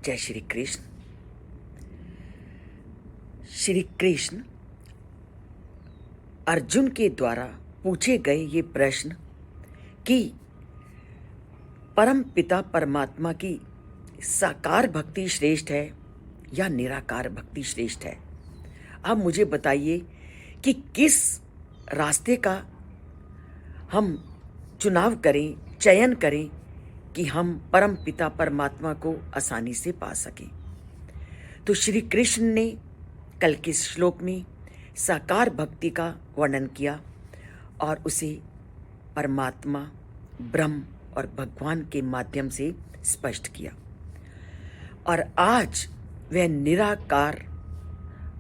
जय श्री कृष्ण। श्री कृष्ण अर्जुन के द्वारा पूछे गए ये प्रश्न कि परम पिता परमात्मा की साकार भक्ति श्रेष्ठ है या निराकार भक्ति श्रेष्ठ है। अब मुझे बताइए कि किस रास्ते का हम चुनाव करें, चयन करें कि हम परम पिता परमात्मा को आसानी से पा सकें। तो श्री कृष्ण ने कल के श्लोक में साकार भक्ति का वर्णन किया और उसे परमात्मा, ब्रह्म और भगवान के माध्यम से स्पष्ट किया। और आज वह निराकार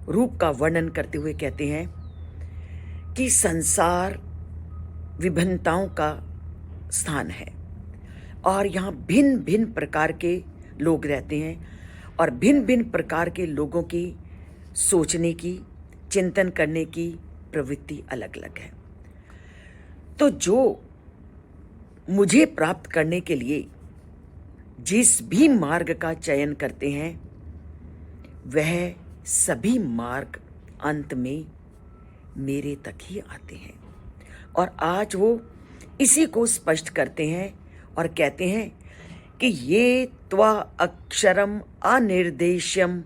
रूप का वर्णन करते हुए कहते हैं कि संसार विभिन्नताओं का स्थान है और यहाँ भिन्न भिन्न प्रकार के लोग रहते हैं और भिन्न भिन्न प्रकार के लोगों की सोचने की, चिंतन करने की प्रवृत्ति अलग अलग है। तो जो मुझे प्राप्त करने के लिए जिस भी मार्ग का चयन करते हैं वह सभी मार्ग अंत में मेरे तक ही आते हैं। और आज वो इसी को स्पष्ट करते हैं और कहते हैं कि ये त्वा अक्षरम अनिर्देश्यम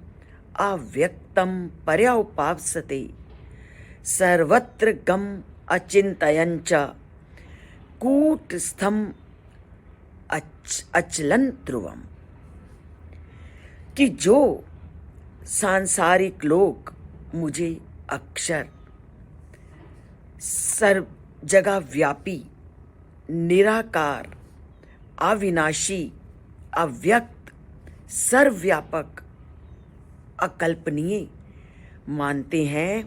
अव्यक्तम पर्याउपासते सर्वत्र गम अचिंतयंच कूटस्थम अचलन ध्रुवम। कि जो सांसारिक लोग मुझे अक्षर, सर्व जगह व्यापी, निराकार, अविनाशी, अव्यक्त, सर्वव्यापक, अकल्पनीय मानते हैं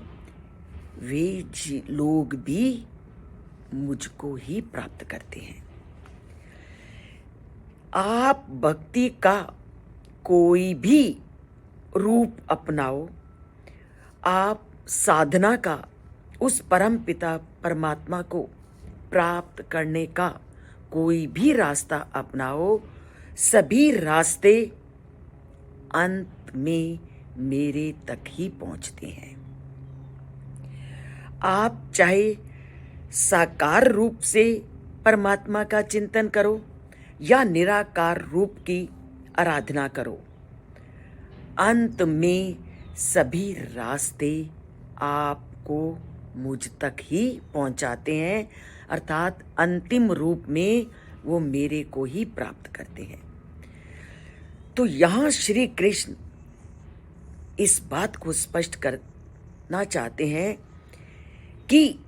वे लोग भी मुझको ही प्राप्त करते हैं। आप भक्ति का कोई भी रूप अपनाओ, आप साधना का उस परम पिता परमात्मा को प्राप्त करने का कोई भी रास्ता अपनाओ, सभी रास्ते अंत में मेरे तक ही पहुंचते हैं। आप चाहे साकार रूप से परमात्मा का चिंतन करो या निराकार रूप की आराधना करो, अंत में सभी रास्ते आपको मुझ तक ही पहुंचाते हैं, अर्थात अंतिम रूप में वो मेरे को ही प्राप्त करते हैं। तो यहाँ श्री कृष्ण इस बात को स्पष्ट करना चाहते हैं कि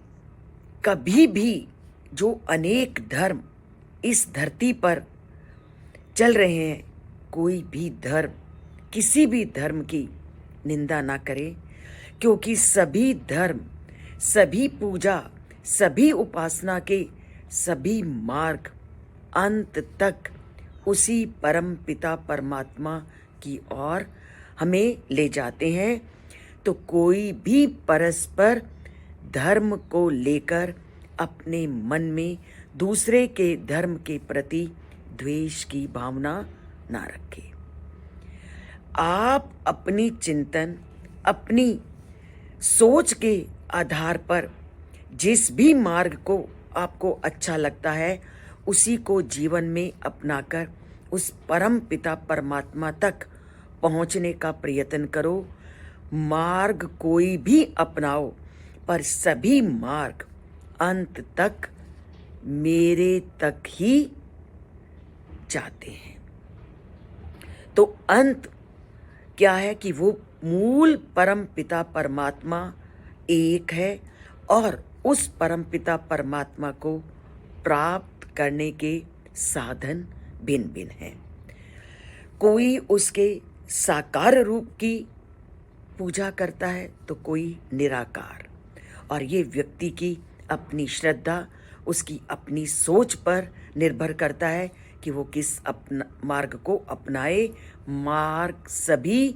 कभी भी जो अनेक धर्म इस धरती पर चल रहे हैं, कोई भी धर्म किसी भी धर्म की निंदा ना करे, क्योंकि सभी धर्म, सभी पूजा, सभी उपासना के सभी मार्ग अंत तक उसी परम पिता परमात्मा की ओर हमें ले जाते हैं। तो कोई भी परस्पर धर्म को लेकर अपने मन में दूसरे के धर्म के प्रति द्वेष की भावना ना रखे। आप अपनी चिंतन, अपनी सोच के आधार पर जिस भी मार्ग को आपको अच्छा लगता है उसी को जीवन में अपनाकर उस परम पिता परमात्मा तक पहुंचने का प्रयत्न करो। मार्ग कोई भी अपनाओ, पर सभी मार्ग अंत तक मेरे तक ही जाते हैं। तो अंत क्या है कि वो मूल परम पिता परमात्मा एक है और उस परम पिता परमात्मा को प्राप्त करने के साधन भिन्न भिन्न हैं। कोई उसके साकार रूप की पूजा करता है तो कोई निराकार, और ये व्यक्ति की अपनी श्रद्धा, उसकी अपनी सोच पर निर्भर करता है कि वो किस मार्ग को अपनाए। मार्ग सभी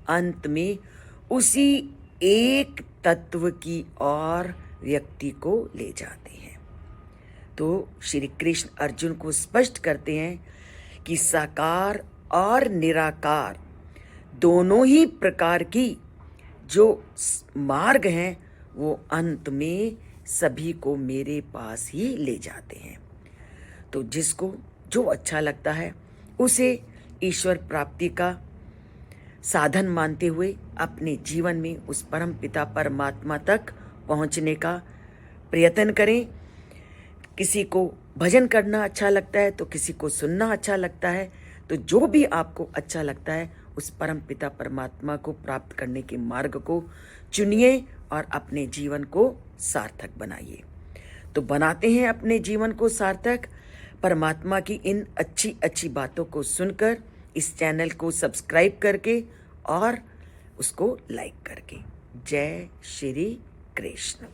अंत में उसी एक तत्व की ओर व्यक्ति को ले जाते हैं। तो श्री कृष्ण अर्जुन को स्पष्ट करते हैं कि साकार और निराकार दोनों ही प्रकार की जो मार्ग हैं वो अंत में सभी को मेरे पास ही ले जाते हैं। तो जिसको जो अच्छा लगता है उसे ईश्वर प्राप्ति का साधन मानते हुए अपने जीवन में उस परम पिता परमात्मा तक पहुंचने का प्रयत्न करें। किसी को भजन करना अच्छा लगता है तो किसी को सुनना अच्छा लगता है, तो जो भी आपको अच्छा लगता है उस परम पिता परमात्मा को प्राप्त करने के मार्ग को चुनिए और अपने जीवन को सार्थक बनाइए। तो बनाते हैं अपने जीवन को सार्थक परमात्मा की इन अच्छी अच्छी बातों को सुनकर, इस चैनल को सब्सक्राइब करके और उसको लाइक करके। जय श्री कृष्ण।